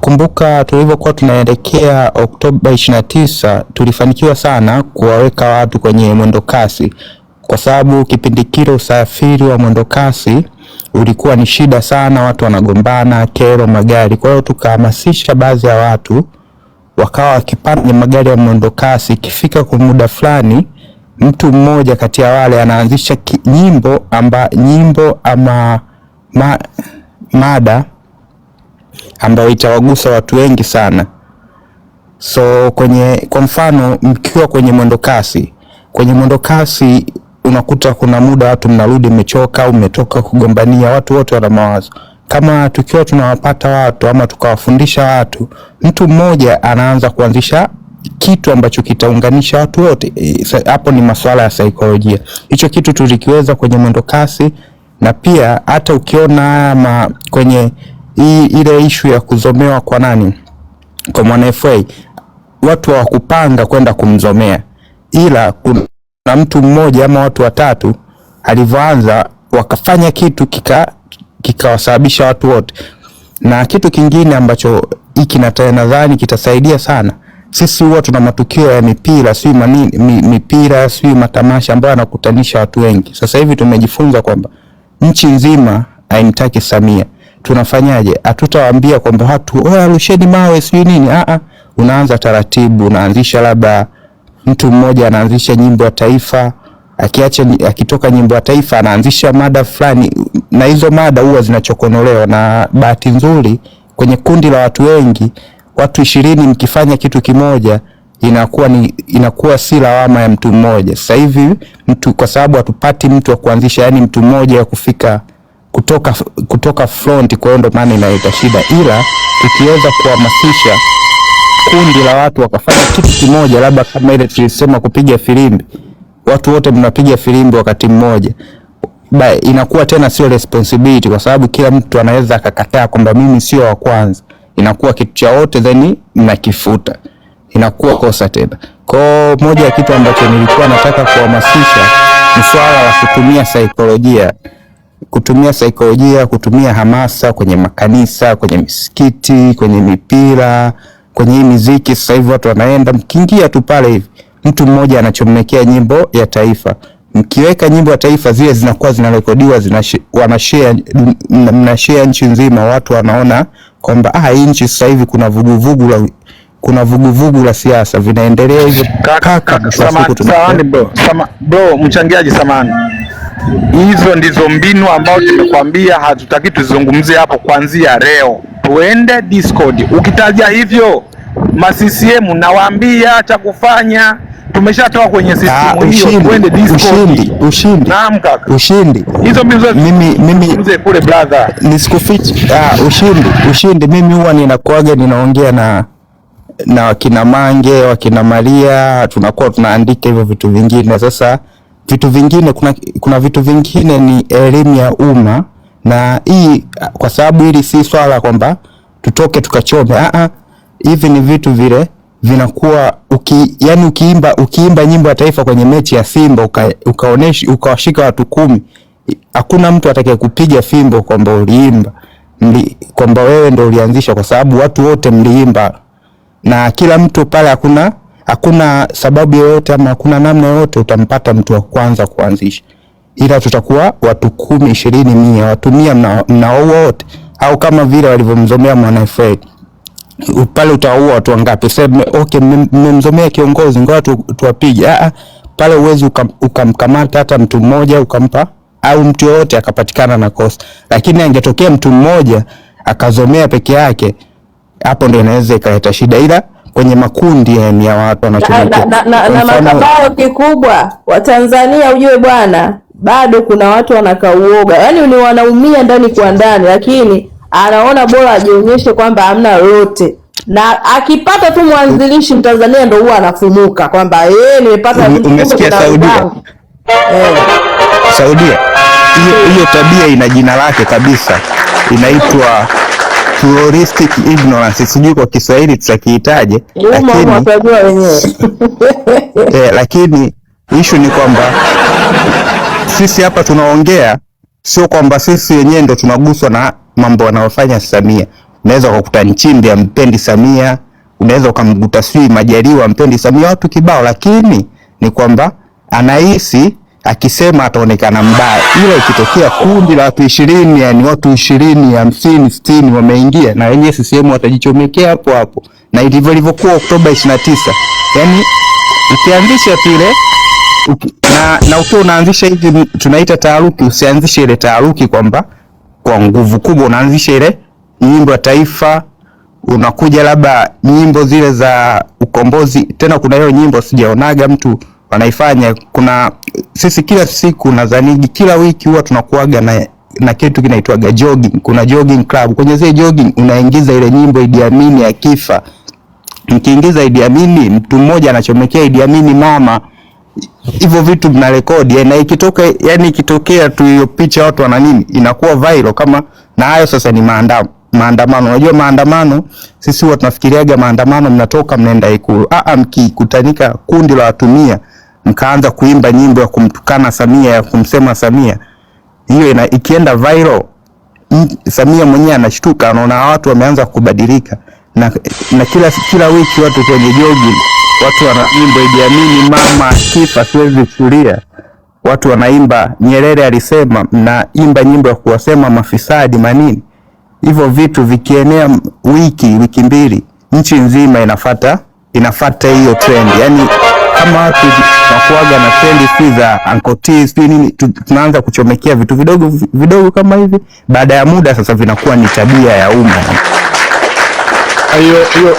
Nakumbuka tulivyokuwa tunaelekea Oktoba 29 tulifanikiwa sana kuwaweka watu kwenye mwendo kasi, kwa sababu kipindi kile usafiri wa mwendo kasi ulikuwa ni shida sana, watu wanagombana, kero, magari. Kwa hiyo tukahamasisha baadhi ya watu wakawa wakipanda magari ya mwendo kasi, ikifika kwa muda fulani mtu mmoja kati ya wale anaanzisha nyimbo ama mada ambayo itawagusa watu wengi sana. So kwa mfano mkiwa kwenye mwendo kasi unakuta kuna muda watu mnarudi mmechoka au mmetoka kugombania, watu wote wana mawazo. Kama tukiwa tunawapata watu ama tukawafundisha watu, mtu mmoja anaanza kuanzisha kitu ambacho kitaunganisha watu wote. Hapo ni masuala ya saikolojia. Hicho kitu tulikiweza kwenye mwendo kasi, na pia hata ukiona kwenye ile issue ya kuzomewa kwa Mwana FA, watu hawakupanga kwenda kumzomea, ila kuna mtu mmoja ama watu watatu alivyoanza wakafanya kitu kikawasababisha watu wote. Na kitu kingine ambacho hiki nadhani kitasaidia sana, sisi huwa tuna matukio ya mipira, sio matamasha ambayo yanakutanisha watu wengi. Sasa hivi tumejifunza kwamba nchi nzima haimtaki Samia. Tunafanyaje? Hatutawaambia kwamba watu rusheni mawe sio nini. Unaanza taratibu, unaanzisha labda mtu mmoja anaanzisha nyimbo ya taifa, akitoka nyimbo ya taifa anaanzisha mada fulani, na hizo mada huwa zinachokonolewa. Na bahati nzuri kwenye kundi la watu wengi, watu 20 mkifanya kitu kimoja inakuwa si lawama ya mtu mmoja. Sasa hivi kwa sababu hatupati mtu wa kuanzisha, yani mtu mmoja ya kufika kutoka front, kwa hiyo ndo maana inaleta shida. Ila tukiweza kuhamasisha kundi la watu wakafanya kitu kimoja, labda kama ile tulisema kupiga filimbi, watu wote mnapiga filimbi wakati mmoja, inakuwa tena sio responsibility, kwa sababu kila mtu anaweza akakataa kwamba mimi sio wa kwanza. Inakuwa kitu cha wote, then mnakifuta, inakuwa kosa tena. Kwa moja ya kitu ambacho nilikuwa nataka kuhamasisha ni swala la kutumia hamasa kwenye makanisa, kwenye misikiti, kwenye mipira, kwenye muziki. Sasa hivi watu wanaenda, mkiingia tu pale hivi mtu mmoja anachomekea nyimbo ya taifa. Mkiweka nyimbo ya taifa, zile zinakuwa zinarekodiwa, mnashare nchi nzima, watu wanaona kwamba hii nchi sasa hivi kuna vuguvugu la siasa vinaendelea hivyo. Bro, mchangiaji samani. Hizo ndizo mbinu ambao tumekwambia hatutaki tuzungumzie hapo kuanzia leo. Tuende Discord. Ukitaja hivyo CCM nawaambia cha kufanya. Tumeshatoka kwenye system hiyo, tuende Discord. Naam kaka. Ushindi. Hizo mbinu mimi mzee kule brother. Nisikufiche. Ushindi mimi huwa ninaongea na wakina Mange, wakina Maria, tunakuwa tunaandika hivyo vitu vingine. Sasa vitu vingine, kuna vitu vingine ni elimu ya umma, na hii kwa sababu hili si swala kwamba tutoke tukachome. Hivi ni vitu vile vinakuwa ukiimba nyimbo ya taifa kwenye mechi ya Simba ukawashika watu 10, hakuna mtu atakaye kupiga fimbo kwamba uliimba, kwamba wewe ndio ulianzisha, kwa sababu watu wote mliimba na kila mtu pale. Hakuna sababu yoyote ama hakuna namna yoyote utampata mtu wa kwanza kuanzisha, ila tutakuwa watu 10, 20, 100, watu 100 mnaoa wote, au kama vile walivyomzomea Mwana FA pale, utaua watu wangapi? Sema okay, mmemzomea kiongozi, ngoja tuwapige. Pale uwezi ukamkamata hata mtu mmoja ukampa, au mtu yote akapatikana na kosa. Lakini angetokea mtu mmoja akazomea peke yake, hapo ndio inaweza ikaleta shida. Ila kwenye makundi ya watu wanachomekea na makabao kikubwa wa Tanzania, ujue bwana, bado kuna watu wanakauoga, yani ni wanaumia ndani kwa ndani, lakini anaona bora ajionyeshe kwamba hamna lolote, na akipata tu mwanzilishi Mtanzania ndio huwa anafumuka kwamba nimepata. Umesikia Saudia? Hiyo tabia ina jina lake kabisa, inaitwa pluralistic ignorance. Sijui kwa Kiswahili tutakihitaje, lakini issue ni kwamba sisi hapa tunaongea, sio kwamba sisi wenyewe ndo tunaguswa na mambo wanayofanya Samia. unaweza kukuta Nchimbi ampendi Samia, unaweza ukamkuta sijui Majaliwa ampendi Samia, watu kibao, lakini ni kwamba anahisi akisema ataonekana mbaya. Ila ikitokea kundi la watu 20, yani watu 20, 50, 60 wameingia, na wenyewe CCM watajichomekea hapo hapo, na ilivyokuwa Oktoba 29. Yani ukianzisha pile na ukiwa unaanzisha hivi tunaita taharuki, usianzishe ile taharuki kwamba kwa nguvu kubwa, unaanzisha ile nyimbo ya taifa, unakuja labda nyimbo zile za ukombozi. Tena kuna hiyo nyimbo sijaonaga mtu wanaifanya, kuna sisi kila siku nadhani kila wiki huwa tunakuaga na kitu kinaitwa jogging. Kuna jogging club, kwenye zile jogging unaingiza ile nyimbo Idi Amin akifa. Mkiingiza Idi Amin, mtu mmoja anachomekea Idi Amin mama, hivyo vitu mnarekodi, na ikitokea tu hiyo picha watu wana nini, inakuwa viral kama. Na hayo sasa ni maandamano. Unajua maandamano sisi huwa tunafikiriaga maandamano mnatoka mnaenda Ikulu. Mkikutanika kundi la watu 100 mkaanza kuimba nyimbo ya kumtukana Samia, ya kumsema Samia, hiyo ikienda viral, Samia mwenyewe anashtuka, anaona watu wameanza kubadilika. Na kila wiki watu kwenye jogging, watu wanaimba Idi Amin mama kifa siwezi kulia, watu wanaimba Nyerere alisema, mnaimba nyimbo ya kuwasema mafisadi manini. Hivyo vitu vikienea wiki mbili, nchi nzima inafuata hiyo trend. Yani kama watu tunakuaga na trend za Uncle T nini, tunaanza kuchomekea vitu vidogo kama hivi, baada ya muda sasa vinakuwa ni tabia ya umma.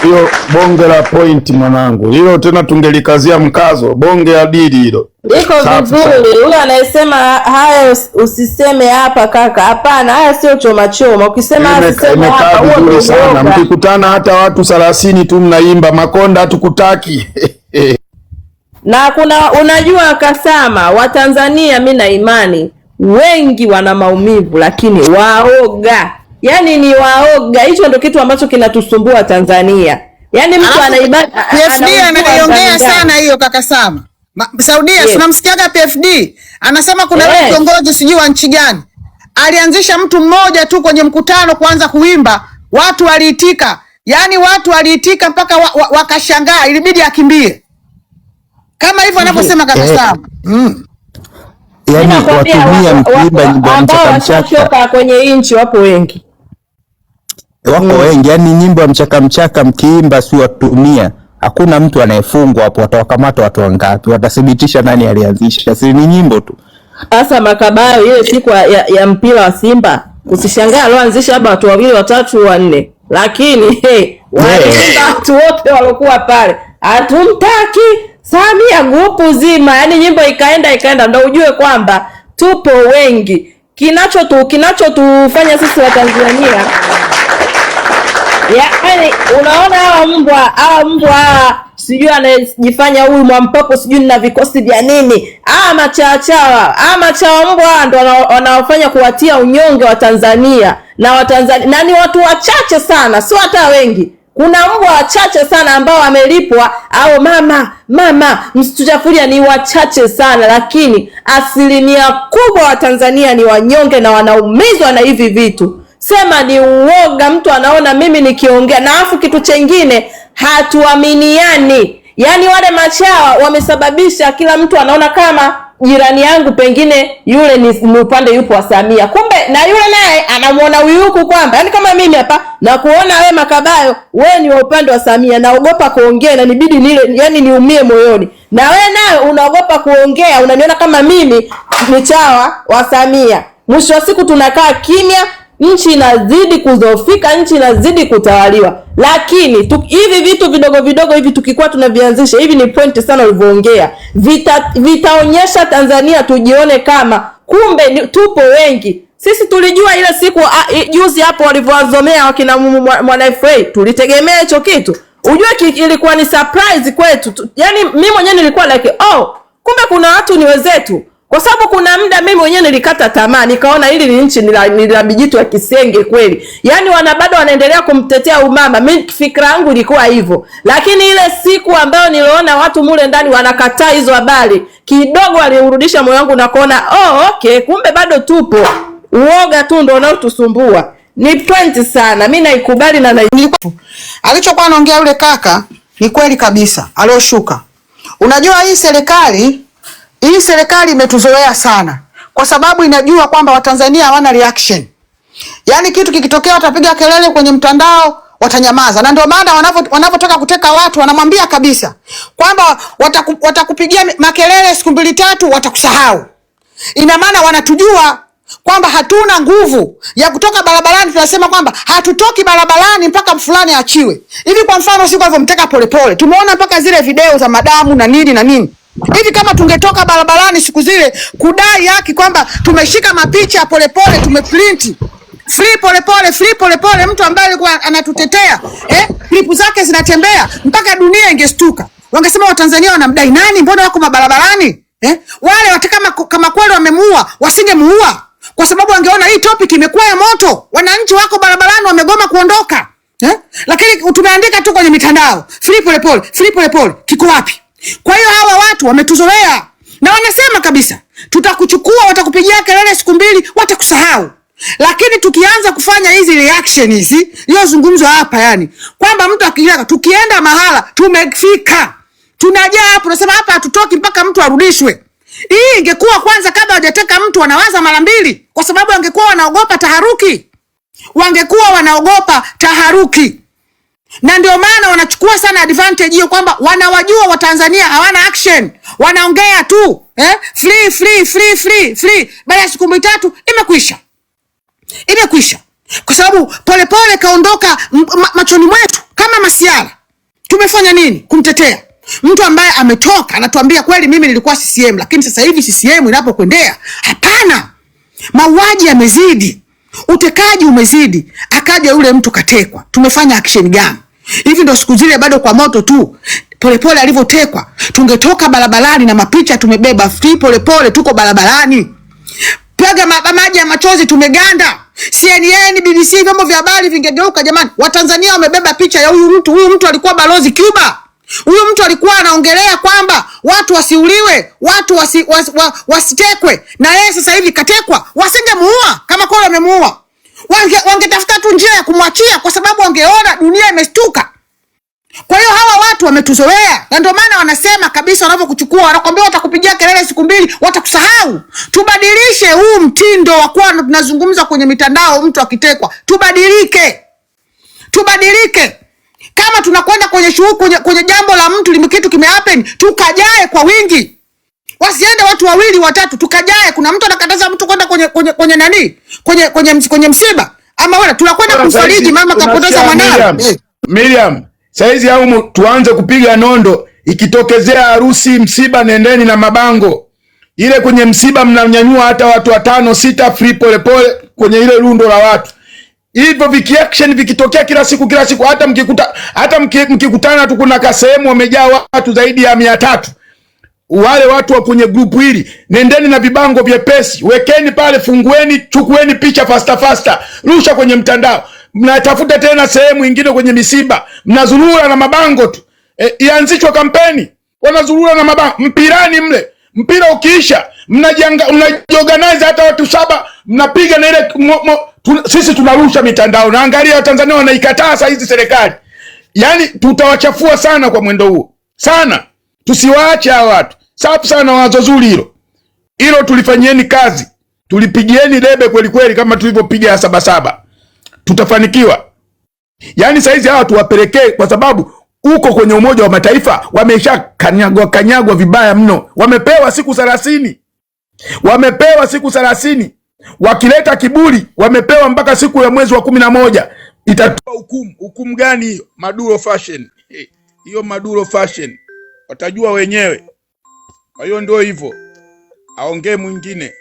Hiyo bonge la point mwanangu, hilo tena tungelikazia mkazo, bonge ya dili hilo liko vizuri. Yule anayesema haya usiseme hapa kaka, hapana, haya sio choma. Ukisema usiseme hapa huo sana. Mkikutana hata watu 30 tu mnaimba Makonda hatukutaki. Na unajua Kasama, Watanzania mimi na imani wengi wana maumivu, lakini waoga. Yani ni waoga. Hicho ndio kitu ambacho kinatusumbua Tanzania. Yani mtu anaibada PFD anaiongea sana hiyo kaka Sama. Saudia tunamsikiaga PFD anasema kuna kiongozi sijui wa nchi gani alianzisha mtu mmoja tu kwenye mkutano kuanza kuimba, watu waliitika. Yani watu waliitika mpaka wakashangaa, ilibidi akimbie. Kama hivyo anavyosema kaka Sama. Yani watumia mkiimba nyimbo ya mchaka kwenye nchi wapo wengi. Yani nyimbo ya mchaka mkiimba si watumia, hakuna mtu anayefungwa hapo. Watawakamata watu wangapi? Watathibitisha nani alianzisha? Si ni nyimbo tu. Sasa Makabayo ile siku ya mpira wa Simba, usishangaa aloanzisha labda watu 2, 3, 4, lakini watu wote walokuwa pale hatumtaki Samia grupu zima. Yani nyimbo ikaenda, ndio ujue kwamba tupo wengi. Kinachotufanya sisi wa Tanzania, yani unaona hawa mbwa sijui anajifanya huyu Mwampopo sijui na vikosi vya nini, machawa mbwa ndio wanaofanya kuwatia unyonge wa Tanzania na Watanzania, na ni watu wachache sana, sio hata wengi. Kuna mbwa wachache sana ambao wamelipwa au mama msituchafulia, ni wachache sana, lakini asilimia kubwa wa Tanzania ni wanyonge na wanaumizwa na hivi vitu. Sema ni uoga, mtu anaona mimi nikiongea, na afu kitu chengine hatuaminiani. Yani wale machawa wamesababisha kila mtu anaona kama jirani yangu pengine yule ni upande yupo wa Samia, kumbe na yule naye anamuona huku kwamba yani kama mimi hapa na kuona wewe Makabayo wewe ni wa upande wa Samia, naogopa kuongea na nibidi nile yani niumie moyoni, na wewe naye unaogopa kuongea, unaniona kama mimi ni chawa wa Samia. Mwisho wa siku tunakaa kimya, nchi inazidi kudhoofika, nchi inazidi kutawaliwa. Lakini hivi vitu vidogo hivi tukikuwa tunavianzisha, hivi ni point sana ulivyoongea, vitaonyesha Tanzania tujione kama kumbe tupo wengi. Sisi tulijua ile siku juzi hapo walivyowazomea wakina Mwana FA, tulitegemea hicho kitu. Ujue ilikuwa ni surprise kwetu. Yani mimi mwenyewe nilikuwa like kumbe kuna watu ni wenzetu. Kwa sababu kuna muda mimi mwenyewe nilikata tamaa, nikaona hili ni nchi ni la bijitu ya kisenge kweli. Yani bado wanaendelea kumtetea umama. Mimi fikra yangu ilikuwa hivyo. Lakini ile siku ambayo niliona watu mule ndani wanakataa hizo habari, kidogo aliurudisha moyo wangu na kuona okay, kumbe bado tupo. Uoga tu ndio unaotusumbua. Ni point sana. Mimi naikubali na alichokuwa anaongea yule kaka ni kweli kabisa alioshuka. Unajua hii serikali imetuzoea sana kwa sababu inajua kwamba Watanzania hawana reaction. Yaani kitu kikitokea watapiga kelele kwenye mtandao, watanyamaza. Na ndio maana wanapotaka kuteka watu wanamwambia kabisa kwamba watakupigia makelele siku 2-3 watakusahau. Ina maana wanatujua kwamba hatuna nguvu ya kutoka barabarani. Tunasema kwamba hatutoki barabarani mpaka fulani achiwe. Hivi kwa mfano siku alivyomteka Polepole, tumeona mpaka zile video za madamu na nini. Hivi kama tungetoka barabarani siku zile kudai haki kwamba tumeshika mapicha ya Polepole, tumeprint free Polepole, mtu ambaye alikuwa anatutetea, klipu zake zinatembea mpaka dunia ingestuka. Wangesema Watanzania wanamdai nani? Mbona wako mabarabarani? Wale kama kweli wamemuua, wasingemuua. Kwa sababu wangeona hii topic imekuwa ya moto. Wananchi wako barabarani wamegoma kuondoka. Lakini tumeandika tu kwenye mitandao, free Polepole, kiko wapi? Kwa hiyo hawa watu wametuzoea na wanasema kabisa tutakuchukua, watakupigia kelele siku 2, watakusahau. Lakini tukianza kufanya hizi reaction hizi iliyozungumzwa hapa, yani kwamba mtu akijaka tukienda mahala tumefika, tunajaa hapo, tunasema hapa hatutoki mpaka mtu arudishwe. Hii ingekuwa kwanza kabla hajateka mtu wanawaza mara 2, kwa sababu wangekuwa wanaogopa taharuki. Na ndio maana wanachukua sana advantage hiyo kwamba wanawajua Watanzania hawana action, wanaongea tu free. Baada ya siku 3 imekwisha. Kwa sababu Polepole kaondoka machoni mwetu kama masiara. Tumefanya nini kumtetea mtu ambaye ametoka anatuambia kweli mimi nilikuwa CCM, lakini sasa hivi CCM inapokwendea? Hapana, mauaji yamezidi, utekaji umezidi, akaja yule mtu katekwa. Tumefanya action gani? Hivi ndo siku zile bado kwa moto tu Polepole alivyotekwa, tungetoka barabarani na mapicha tumebeba free Polepole, tuko barabarani, piga maji ya machozi, tumeganda. CNN, BBC, vyombo vya habari vingegeuka. Jamani, Watanzania wamebeba picha ya huyu mtu alikuwa balozi Cuba. Huyu mtu alikuwa anaongelea kwamba watu wasiuliwe, watu wasitekwe, na yeye sasa hivi katekwa. Wasingemuua kama kweli wamemuua. Wangetafuta tu njia ya kumwachia, kwa sababu wangeona dunia imestuka. Kwa hiyo hawa watu wametuzoea, na ndio maana wanasema kabisa wanavyokuchukua wanakuambia watakupigia kelele siku 2 watakusahau. Tubadilishe huu mtindo wa kuwa tunazungumza kwenye mitandao mtu akitekwa. Tubadilike. Kama tunakwenda kwenye kwenye jambo la mtu kitu kimehappen, tukajae kwa wingi. Wasiende watu 2 watatu, tukajae. Kuna mtu anakataza mtu kwenda kwenye nani? Kwenye msiba. Ama wala tunakwenda kumfariji mama kapoteza mwanae. Miriam, saizi au tuanze kupiga nondo, ikitokezea harusi, msiba, nendeni na mabango. Ile kwenye msiba mnanyanyua hata watu 5-6 free Polepole kwenye ile rundo la watu. Hivyo action vikitokea kila siku hata mkikutana tu kuna kasehemu wamejaa watu zaidi ya 300. Wale watu wa kwenye grupu hili, nendeni na vibango vyepesi, wekeni pale, fungueni, chukueni picha faster, rusha kwenye mtandao. Mnatafuta tena sehemu nyingine kwenye misiba, mnazurura na mabango tu. Ianzishwe kampeni, wanazurura na mabango mpirani mle. Mpira ukiisha, mnajiorganize hata watu 7, mnapiga na ile sisi tunarusha mitandao. Na angalia Watanzania wanaikataa sasa hizi serikali. Yaani tutawachafua sana kwa mwendo huo. Sana. Tusiwaache hao watu. Safi sana, wazo zuri hilo tulifanyieni kazi. Tulipigieni debe kweli kama tulivyopiga ya 77. Tutafanikiwa. Yaani saizi hawa tuwapelekee, kwa sababu uko kwenye Umoja wa Mataifa wamesha kanyagwa vibaya mno. Wamepewa siku 30. Wakileta kiburi wamepewa mpaka siku ya mwezi wa 11. Itatoa hukumu gani hiyo? Maduro fashion. Hiyo Maduro fashion watajua wenyewe. Kwa hiyo ndio hivyo. Aongee mwingine.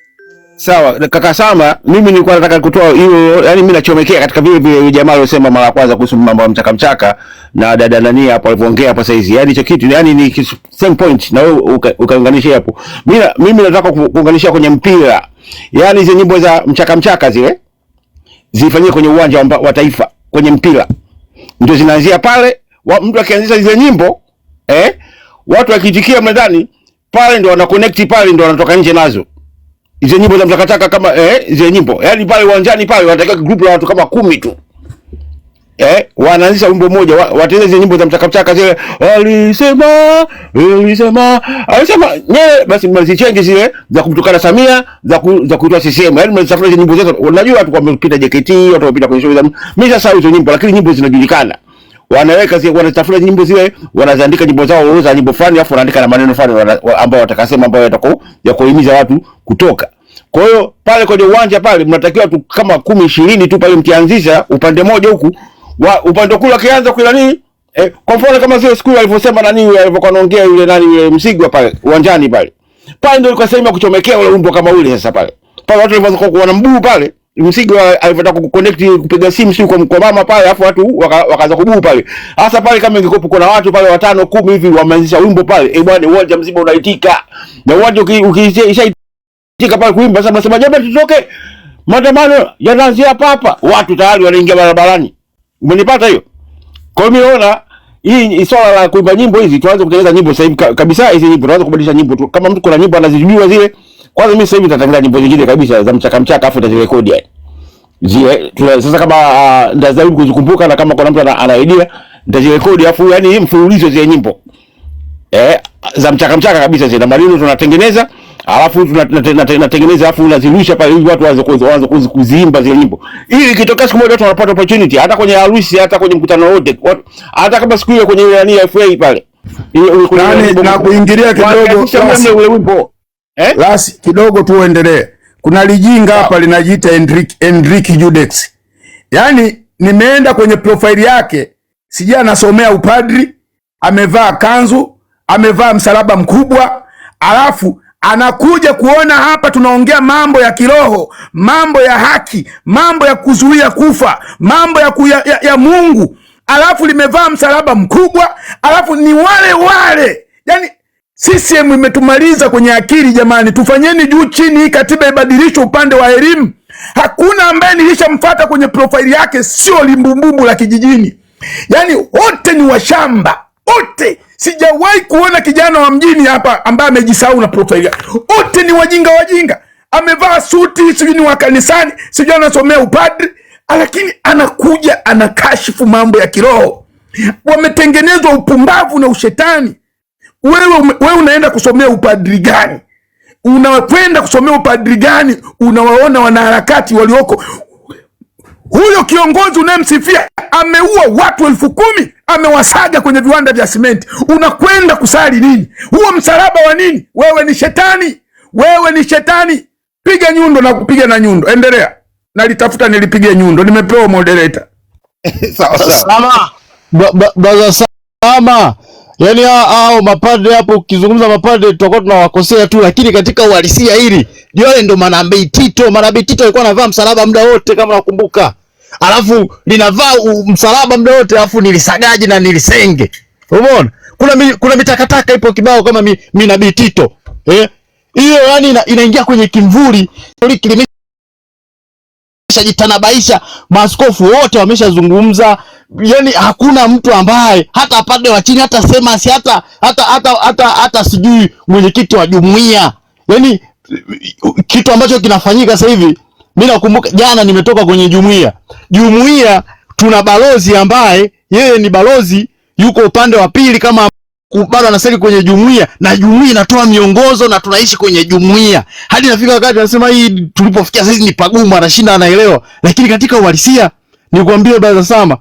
Sawa, kaka Sama, mimi nilikuwa nataka kutoa hiyo, yani mimi nachomekea katika vile jamaa aliyosema mara kwanza kuhusu mambo ya mchaka na dada nani hapo alipoongea hapo saizi. Yani hicho kitu, yani ni same point na wewe ukaunganisha hapo. Mimi nataka kuunganisha kwenye mpira. Yani hizo nyimbo za mchaka zile zifanyike kwenye uwanja wa Taifa, kwenye mpira. Ndio zinaanzia pale, mtu akianzisha zile nyimbo, watu wakitikia mndani, pale ndio wana connect, pale ndio wanatoka nje nazo. hizo nyimbo za mtakataka kama zile nyimbo. Yaani pale uwanjani pale wanataka group la watu kama 10 tu. Wanaanzisha wimbo mmoja, wateze zile nyimbo za mtakataka zile. Alisema basi mnazichange zile za kumtukana Samia, za kuitoa CCM. Yaani mnazitafuta zile nyimbo zote. Unajua watu wamepita JKT, watu wamepita kwenye show za. Mimi sasa hizo nyimbo lakini nyimbo zinajulikana. Wanaweka zile, wanatafuta nyimbo zile, wanaziandika nyimbo zao za nyimbo fulani, afu wanaandika na maneno fulani ambao watakasema ambayo ya kuhimiza watu kutoka. Kwa hiyo pale kwenye uwanja pale mnatakiwa tu kama 10-20 tu pale mkianzisha upande mmoja huku, upande kule kianza kula nini? Kwa mfano kama zile siku alivyosema nani alivyokuwa anaongea yule nani yule Msigwa pale uwanjani pale. Pale ndio ilikuwa sema kuchomekea ule wimbo kama ule sasa pale. Pale watu walivyoanza kuona mbuu pale. Msigwa alivyotaka kuconnect kupiga simu sio kwa mama pale, afu watu wakaanza kubuu pale. Hasa pale kama ingekuwa kuna watu pale 5-10 hivi wameanzisha wimbo pale, bwana uwanja mzima unaitika. Na uwanja ukishaitika pale kuimba sasa mnasema jamani tutoke. Maandamano yanaanzia hapa. Watu tayari wanaingia barabarani. Umenipata hiyo? Kwa hiyo naona hii swala la kuimba nyimbo hizi tuanze kutengeneza nyimbo sasa hivi kabisa. Hizi nyimbo tuanze kubadilisha nyimbo tu. Kama mtu kuna nyimbo anazijua zile, kwanza mimi sasa hivi nitatengeneza nyimbo zingine kabisa za mchaka afu nitazirekodi yani. Sasa kama ndazidi kuzikumbuka na kama kuna mtu ana idea nitazirekodi afu yani hii mfululizo zile nyimbo. Za mchaka kabisa zile maneno tunatengeneza, alafu tunatengeneza afu unazirusha pale ili watu waanze kuziimba zile nyimbo. Ili ikitokea siku moja watu wanapata opportunity hata kwenye harusi, hata kwenye mkutano wote, hata kama siku ile kwenye ile nani FA pale. Na kuingilia kidogo ule wimbo. Lasi kidogo tu uendelee. Kuna lijinga hapa linajiita Enrique Judex. Yaani nimeenda kwenye profile yake, sija anasomea upadri, amevaa kanzu, amevaa msalaba mkubwa, alafu anakuja kuona hapa tunaongea mambo ya kiroho, mambo ya haki, mambo ya kuzuia kufa, mambo ya Mungu, alafu limevaa msalaba mkubwa, alafu ni wale. Yaani CCM imetumaliza kwenye akili jamani, tufanyeni juu chini, hii katiba ibadilishwe upande wa elimu. Hakuna ambaye nilishamfuata kwenye profile yake sio limbumbumbu la kijijini. Yaani wote ni washamba, wote. Sijawahi kuona kijana wa mjini hapa ambaye amejisahau na profile yake. Wote ni wajinga. Amevaa suti, sijui ni wa kanisani, sijui anasomea upadri, lakini anakuja anakashifu mambo ya kiroho. Wametengenezwa upumbavu na ushetani. Wewe unaenda kusomea upadri gani? Unakwenda kusomea upadri gani? Unawaona wanaharakati walioko. Huyo kiongozi unayemsifia ameua watu 10,000, amewasaga kwenye viwanda vya simenti. Unakwenda kusali nini? Huo msalaba wa nini? Wewe ni shetani. Piga nyundo na kupiga na nyundo. Endelea. Nalitafuta nilipige nyundo. Nimepewa moderator. Sawa. Baza sama. Yaani hao mapadre hapo, ukizungumza mapadre tutakuwa tunawakosea tu, lakini katika uhalisia hili ndio wale ndo Manabii Tito alikuwa anavaa msalaba muda wote kama nakumbuka. Alafu linavaa msalaba muda wote, alafu nilisagaji na nilisenge. Umeona? Kuna mitakataka ipo kibao kama Nabii Tito. Hiyo yani inaingia kwenye kimvuli jitanabaisha, maaskofu wote wameshazungumza. Yani hakuna mtu ambaye hata apande wa chini, hata sema si hata sijui mwenyekiti wa jumuiya. Yani kitu ambacho kinafanyika sasa hivi, mimi nakumbuka jana nimetoka kwenye jumuiya tuna balozi ambaye yeye ni balozi yuko upande wa pili, kama bado anasali kwenye jumuiya, na jumuiya inatoa miongozo na tunaishi kwenye jumuiya. Hadi nafika wakati anasema hii tulipofikia sasa ni pagumu, anashinda anaelewa. Lakini katika uhalisia nikwambie Brother Sama,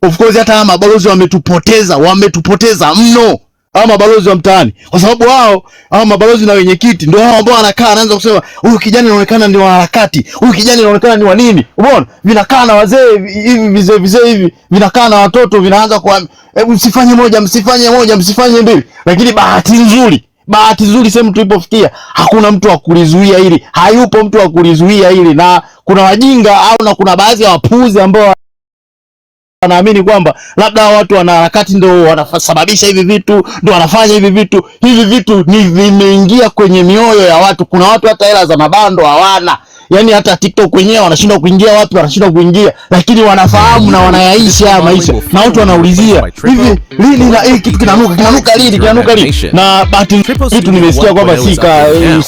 of course hata mabalozi wametupoteza mno. Hao mabalozi wa mtaani, kwa sababu hao mabalozi na wenyekiti ndio hao ambao wanakaa anaanza kusema huyu kijana inaonekana ni wa harakati, huyu kijana inaonekana ni wa nini. Umeona? Vinakaa na wazee hivi, vizee hivi, vinakaa na watoto, vinaanza kwa msifanye moja, msifanye mbili. Lakini bahati nzuri sehemu tulipofikia hakuna mtu wa kulizuia hili. Hayupo mtu wa kulizuia hili, na kuna wajinga na kuna baadhi ya wapuuzi ambao wanaamini kwamba labda watu wana harakati ndio wanasababisha hivi vitu, ndio wanafanya hivi vitu. Hivi vitu ni vimeingia kwenye mioyo ya watu. Kuna watu hata hela za mabando hawana. yani hata TikTok wenyewe wanashindwa kuingia, wapi wanashindwa kuingia, lakini wanafahamu na wanayaishi haya maisha. Na watu wanaulizia hivi lini na hii kitu kinanuka lini na bahati kitu nimesikia kwamba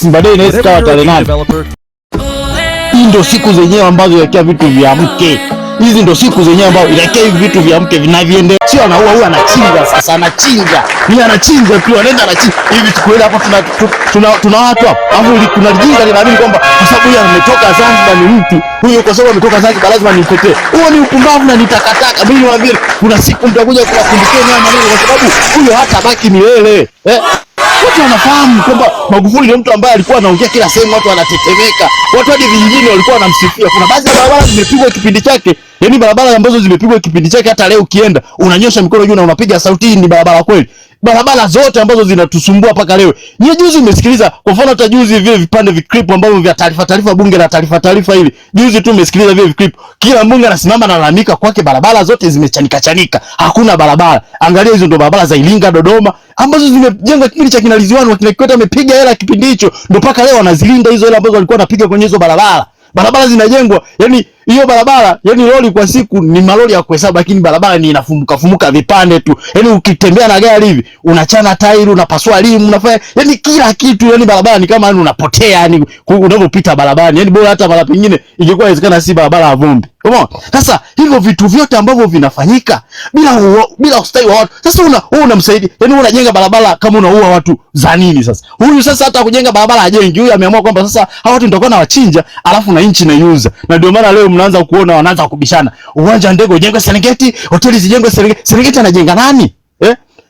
Simba Day inaweza kawa tarehe 8. Hii ndio siku zenyewe ambazo yakia vitu vya mke. Hizi ndio siku zenyewe ambazo yakia hivi vitu vya mke vinaviende. Sio anaua huyu anachinja sasa, anachinja. Ni anachinja tu, anaenda anachinja. Hivi tukwenda hapo tuna watu hapo. Alafu kuna jinga linaamini kwamba kwa sababu yeye ametoka Zanzibar ni mtu. Huyo kwa sababu ametoka Zanzibar lazima nimtetee. Huo ni upumbavu na nitakataka. Mimi niwaambie kuna siku mtakuja kuwakumbukia nyama maneno kwa sababu huyo hata baki milele. Watu wanafahamu kwamba Magufuli ndio mtu ambaye alikuwa anaongea kila sehemu, watu wanatetemeka. Watu hadi vijijini walikuwa wanamsifia. Kuna baadhi ya barabara zimepigwa kipindi chake, yani barabara ambazo zimepigwa kipindi chake hata leo ukienda unanyosha mikono juu na unapiga sauti, hii ni barabara kweli. Barabara zote ambazo zinatusumbua mpaka leo. Ni juzi umesikiliza kwa mfano hata juzi vile vipande viclip ambavyo vya taarifa bunge la taarifa hili. Juzi tu umesikiliza vile viclip. Kila mbunge anasimama na analalamika kwake barabara zote zimechanika. Hakuna barabara. Angalia hizo ndo barabara za Iringa, Dodoma ambazo zimejengwa kipindi cha kina Ridhiwani, wakina Kikwete amepiga hela kipindi hicho. Ndo mpaka leo wanazilinda hizo hela ambazo walikuwa wanapiga kwenye hizo barabara. Barabara zinajengwa, yani hiyo barabara, yani lori kwa siku ni malori ya kuhesabu, lakini barabara ni inafumuka vipande tu. Yani ukitembea na gari hivi, unachana tairi, unapasua rimu, unafanya yani kila kitu, yani barabara ni kama yani unapotea yani unapopita barabarani. Yani bora hata mara pengine ingekuwa inawezekana si barabara ya vumbi. Umeona? Sasa hivyo vitu vyote ambavyo vinafanyika bila ustawi wa watu. Sasa wewe unamsaidia. Yani unajenga barabara kama unaua watu za nini sasa? Huyu sasa hata kujenga barabara ajengi. Huyu ameamua kwamba sasa hao watu nitakuwa na wachinja, alafu na inchi na yuza. Na ndio maana leo mnaanza kuona wanaanza kubishana. Uwanja wa ndege ujengwe Serengeti, hoteli zijengwe Serengeti. Serengeti anajenga nani?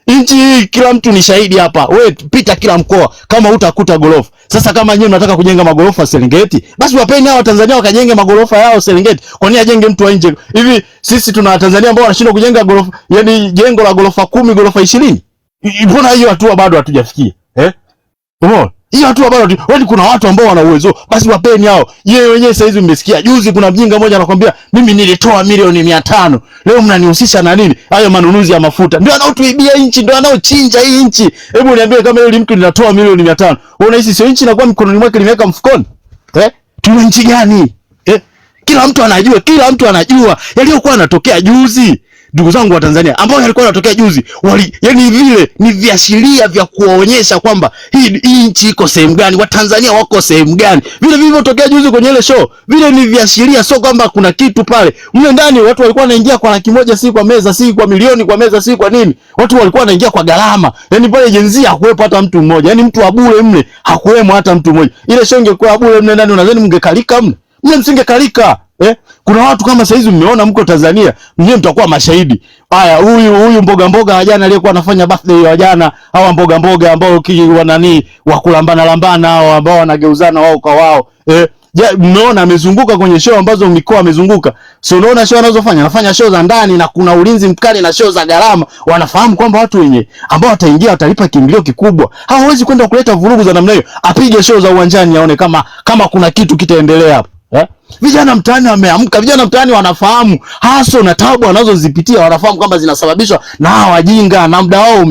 Inchi hii kila mtu ni shahidi hapa. Wewe pita kila mkoa kama utakuta gorofa. Sasa kama nyinyi mnataka kujenga magorofa Serengeti, basi wapeni hao Tanzania wakajenge magorofa yao Serengeti. Kwa nini ajenge mtu wa nje? Hivi sisi tuna Watanzania ambao wanashindwa kujenga gorofa, yani jengo la gorofa 10, gorofa 20? Mbona hiyo hatua bado hatujafikia? Umeona? Hiyo hatua bado wani kuna watu ambao wana uwezo, basi wapeni hao. Yeye wenyewe sasa hizi mmesikia juzi kuna mjinga mmoja anakuambia mimi nilitoa milioni 500. Leo mnanihusisha na nini? Hayo manunuzi ya mafuta. Ndio anaotuibia nchi, ndio anaochinja hii nchi. Hebu niambie kama yule mtu ninatoa milioni 500. Unahisi sio nchi inakuwa mikononi mwake limeweka mfukoni? Tuna nchi gani? Kila mtu anajua yaliyokuwa yanatokea juzi. Ndugu zangu wa Tanzania ambao yalikuwa yanatokea juzi, yani vile ni viashiria vya kuonyesha kwamba hii nchi iko sehemu gani, Watanzania wako sehemu gani. Vile vilivyotokea juzi kwenye ile show, vile ni viashiria, sio kwamba kuna kitu pale. Mle ndani watu walikuwa wanaingia kwa laki moja, si kwa meza, si kwa milioni kwa meza, si kwa nini. Watu walikuwa wanaingia kwa gharama. Yani pale jenzia hakuwepo hata mtu mmoja. Yani mtu wa bure mle hakuwemo hata mtu mmoja. Ile show ingekuwa bure mle ndani, unadhani mngekalika mle? Mle msingekalika. Kuna watu kama saizi mmeona mko Tanzania, mwenyewe mtakuwa mashahidi. Haya, huyu mboga wa jana aliyekuwa anafanya birthday ya jana, hawa mboga ambao wanani wakulambana hao ambao wanageuzana wao kwa wao. Mmeona amezunguka kwenye show ambazo mikoa amezunguka. Sio unaona show anazofanya? Anafanya show za ndani na kuna ulinzi mkali na show za gharama. Wanafahamu kwamba watu wenye ambao wataingia watalipa kiingilio kikubwa. Hawawezi kwenda kuleta vurugu za namna hiyo. Apige show za uwanjani aone kama kuna kitu kitaendelea hapo. Vijana mtaani wameamka, vijana mtaani wanafahamu haso na tabu wanazozipitia, wanafahamu kwamba zinasababishwa na hawa wajinga, na muda wao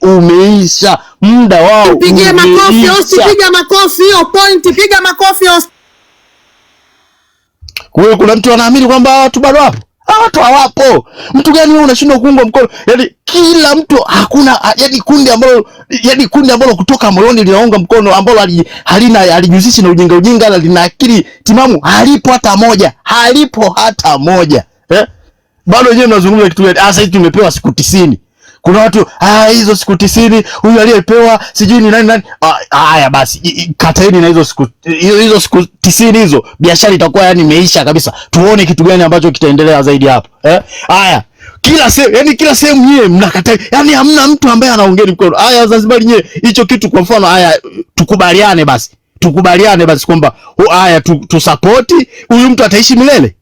umeisha, muda wao. Piga makofi, usipiga makofi, hiyo point, piga makofi. Kwa hiyo kuna mtu anaamini kwamba watu bado wapo. Watu hawapo. Mtu gani wewe unashindwa kuunga mkono? Yani kila mtu hakuna, yani kundi ambalo kutoka moyoni linaunga mkono, ambalo halijihusishi na ujinga na lina akili timamu, halipo hata moja. Bado wenyewe mnazungumza kitu gani? Sasa hivi tumepewa siku 90. Kuna watu hizo siku 90 huyu aliyepewa sijui ni nani. Haya basi kataeni na hizo siku 90 hizo, biashara itakuwa yani imeisha kabisa. Tuone kitu gani ambacho kitaendelea zaidi hapo. Haya kila sehemu nyie mnakataa, yani hamna mtu ambaye anaongea mkono. Haya Zanzibar nyie hicho kitu, kwa mfano haya tukubaliane basi kwamba haya tu-support huyu mtu ataishi milele.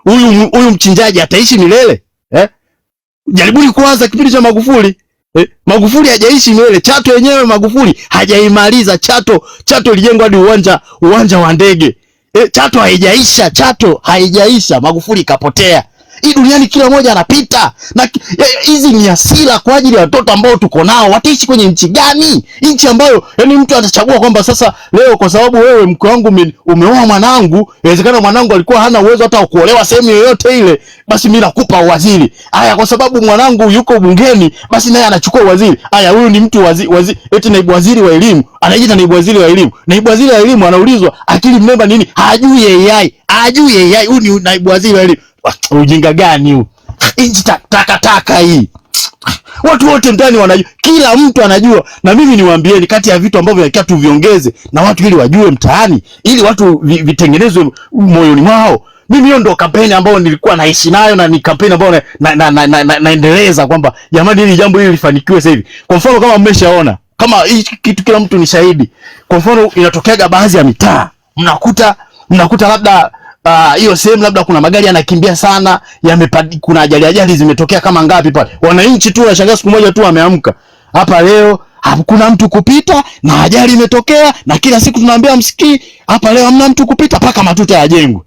Huyu mchinjaji ataishi milele. Jaribuni kuanza kipindi cha Magufuli. Magufuli hajaishi milele. Chato yenyewe Magufuli hajaimaliza. Chato ilijengwa hadi uwanja wa ndege. Chato haijaisha. Magufuli kapotea. Hii duniani kila mmoja anapita, na hizi ni hasira kwa ajili ya watoto ambao tuko nao. Wataishi kwenye nchi gani? Nchi ambayo yani mtu atachagua kwamba sasa leo kwa sababu wewe mke wangu umeoa mwanangu, inawezekana mwanangu alikuwa hana uwezo hata kuolewa sehemu yoyote ile, basi mimi nakupa uwaziri. Aya, kwa sababu mwanangu yuko bungeni, basi naye anachukua uwaziri. Aya, huyu ni mtu waziri, eti naibu waziri wa elimu, anajiita naibu waziri wa elimu. Naibu waziri wa elimu anaulizwa akili mnemba nini? Hajui AI. Huyu ni naibu waziri wa elimu. Ujinga gani huu? Inchi takataka hii. Watu wote ndani wanajua, kila mtu anajua. Na mimi niwaambieni, kati ya vitu ambavyo inatakiwa tuviongeze na watu ili wajue mtaani, ili watu vitengenezwe moyoni mwao. Mimi hiyo ndo kampeni ambayo nilikuwa naishi nayo, na ni kampeni ambayo naendeleza kwamba jamani, hili jambo hili lifanikiwe sasa hivi. Kwa mfano kama mmeshaona, kama hii kitu kila mtu ni shahidi. Kwa mfano inatokeaga baadhi ya mitaa, mnakuta labda hiyo sehemu labda kuna magari yanakimbia sana, kuna ajali zimetokea kama ngapi pale. Wananchi tu wanashangaa, siku moja tu wameamka hapa leo hakuna mtu kupita na ajali imetokea, na kila siku tunaambia msikii hapa leo hamna mtu kupita paka matuta yajengwe.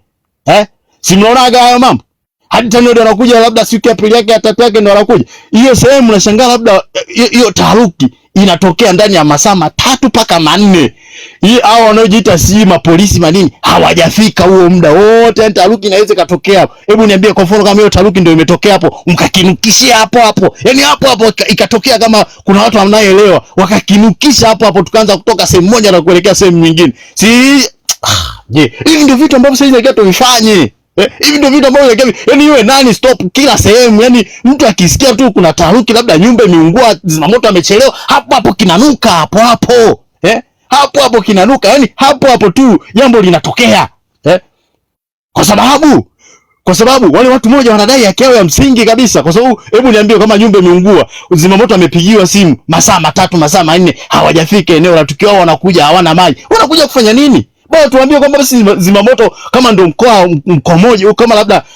Si mnaonaga hayo mambo? Hadi tano ndio wanakuja labda siku ya pili yake ya tatu yake ndio wanakuja. Hiyo sehemu unashangaa labda hiyo taharuki inatokea ndani ya masaa 3 mpaka 4. Hii hao wanaojiita si mapolisi manini hawajafika huo muda wote, taharuki inaweza katokea. Hebu niambie kwa mfano kama hiyo taharuki ndio imetokea hapo, mkakinukishia hapo. Yaani hapo ikatokea kama kuna watu wanaoelewa, wakakinukisha hapo tukaanza kutoka sehemu moja na kuelekea sehemu nyingine. Hivi ndio vitu ambavyo sasa inatakiwa tuvifanye. Hivi ndio vitu ambavyo yani iwe nani stop kila sehemu. Yani mtu akisikia tu kuna taharuki, labda nyumba imeungua, zimamoto amechelewa, hapo kinanuka hapo. Hapo kinanuka, yani hapo tu jambo linatokea. Kwa sababu wale watu moja wanadai haki yao ya msingi kabisa. Kwa sababu hebu niambie, kama nyumba imeungua, zimamoto amepigiwa simu masaa 3 masaa 4 hawajafika eneo la tukio, wanakuja hawana maji. Wanakuja kufanya nini? Bwana tuambie kwamba basi zimamoto kama ndio mkoa mmoja, kama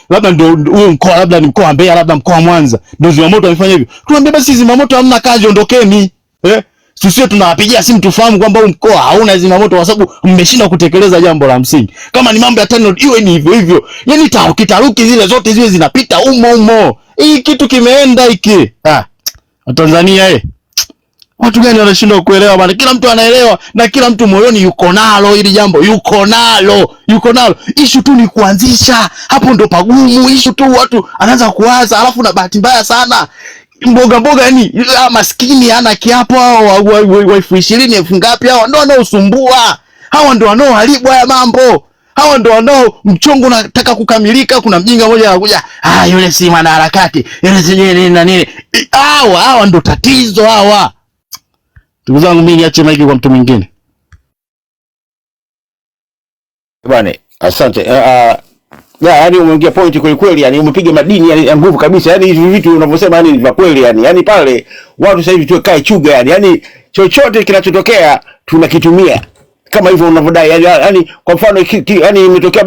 labda ndio huo mkoa, labda ni mkoa wa Mbeya, labda mkoa wa Mwanza, ndio zimamoto wamefanya hivyo. Tuambie basi zimamoto hamna kazi, ondokeni. Sisi tunawapigia simu tufahamu kwamba huu mkoa hauna zimamoto kwa sababu mmeshindwa kutekeleza jambo la msingi. Kama ni mambo ya TANROADS iwe ni hivyo. Yaani taharuki zile zote ziwe zinapita umo. Hii kitu kimeenda hiki. Tanzania watu gani wanashindwa kuelewa bwana? Kila mtu anaelewa na kila mtu moyoni yuko nalo hili jambo, yuko nalo. Issue tu ni kuanzisha. Hapo ndo pagumu. Issue tu watu anaanza kuwaza, alafu na bahati mbaya sana mboga yani maskini hana kiapo, hao wa 20,000 ngapi, hao ndio wanaosumbua. Hao ndio wanaoharibu haya mambo. Hao ndio wanao mchongo unataka kukamilika. Kuna mjinga mmoja anakuja, yule si mwana harakati, yule si nini na nini. Hawa ndio tatizo hawa. Ndugu zangu, mimi niache maiki kwa mtu mwingine. Bwana, asante. Yaani umeongea point kweli kweli, yani umepiga madini ya nguvu kabisa. Yani hivi vitu unavyosema yani ni kweli yani. Yani pale watu sasa hivi tukae chuga yani. Yani chochote kinachotokea tunakitumia kama hivyo unavyodai. Yani kwa mfano yani imetokea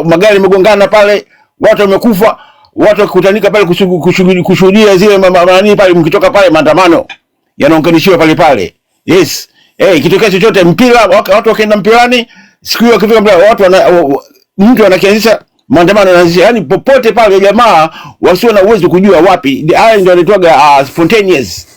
magari yamegongana pale, watu wamekufa, watu wakikutanika pale kushuhudia zile nani pale, mkitoka pale maandamano yanaunganishiwa pale. Yes. Kitokea chochote, mpira, watu wakaenda mpirani, siku hiyo wakifika mpira, mtu anakianzisha maandamano yanaanzisha. Yani popote pale jamaa wasio na uwezo kujua wapi. Haya ndio anaitwaga spontaneous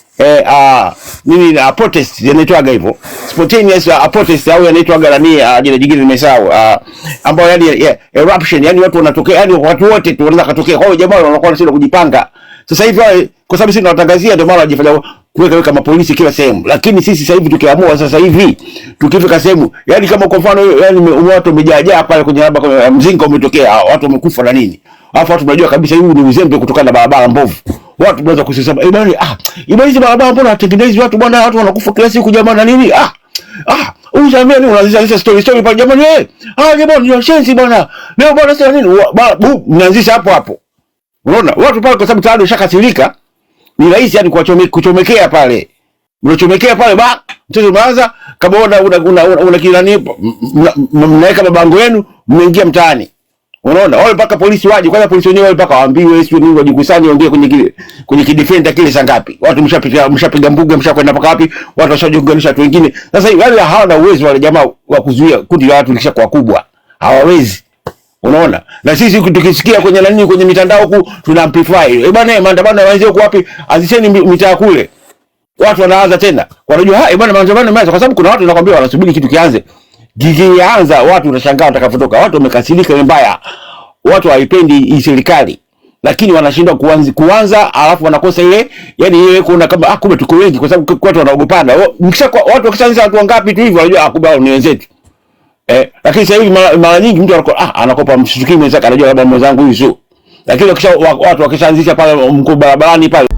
protest, yanaitwaga hivyo. Spontaneous protest au yanaitwaga jina jingine nimesahau. Ambao yani eruption, yani watu wanatokea, yani watu wote tu wanaweza kutokea. Kwa hiyo jamaa wanakuwa wanashindwa kujipanga. Sasa hivi kwa sababu sisi tunawatangazia, ndio maana wajifanya kuweka mapolisi kila sehemu. Lakini sisi sasa hivi tukiamua sasa hivi tukifika sehemu, yani kama kwa mfano yani watu wamejaa pale kwenye labda kwa mzinga umetokea, watu wamekufa na nini. Alafu watu tunajua kabisa huu ni uzembe kutokana na barabara mbovu. Watu wanaweza kusema hizi barabara mbona hatengenezi, watu bwana, watu wanakufa kila siku jamaa na nini. Usamia nini unaanzisha story pale jamani jamani ni shenzi bwana. Leo bwana sasa nini? Mnaanzisha hapo. Unaona? Watu pale kwa sababu tayari ushakasirika, ni rahisi yani kuchomekea pale. Unachomekea pale mchezo unaanza kama una kilani, mnaweka mabango yenu, mmeingia mtaani. Unaona? Wale mpaka polisi waje, kwanza polisi wenyewe wale mpaka waambiwe sio nini, wajikusanye ongee kwenye kidefender kile saa ngapi. Watu mshapiga mbuga, mshakwenda mpaka wapi? Watu washajiunganisha watu wengine. Sasa hivi wale hawana uwezo wale jamaa wa kuzuia kundi la watu likishakuwa kubwa. Hawawezi. Unaona? Na sisi tukisikia kwenye nani kwenye mitandao huku tuna amplify. Bwana maandamano yaanze huko wapi? Anzisheni mitaa kule. Watu wanaanza tena. Wanajua bwana maandamano yameanza kwa sababu kuna watu wanakuambia wanasubiri kitu kianze. Kikianza watu unashangaa watakapotoka. Watu wamekasirika mbaya. Watu hawaipendi hii serikali. Lakini wanashindwa kuanza alafu wanakosa ile yani ile kuna kama kumbe tuko wengi kwa sababu watu wanaogopana. Watu wakishaanza watu wangapi tu hivyo wanajua kumbe ni wenzetu. Lakini sasa hivi mara nyingi mtu anakopa mshtuki mwenzake anajua labda mwenzangu huyu sio. Lakini watu wakishaanzisha pale mkuu barabarani pale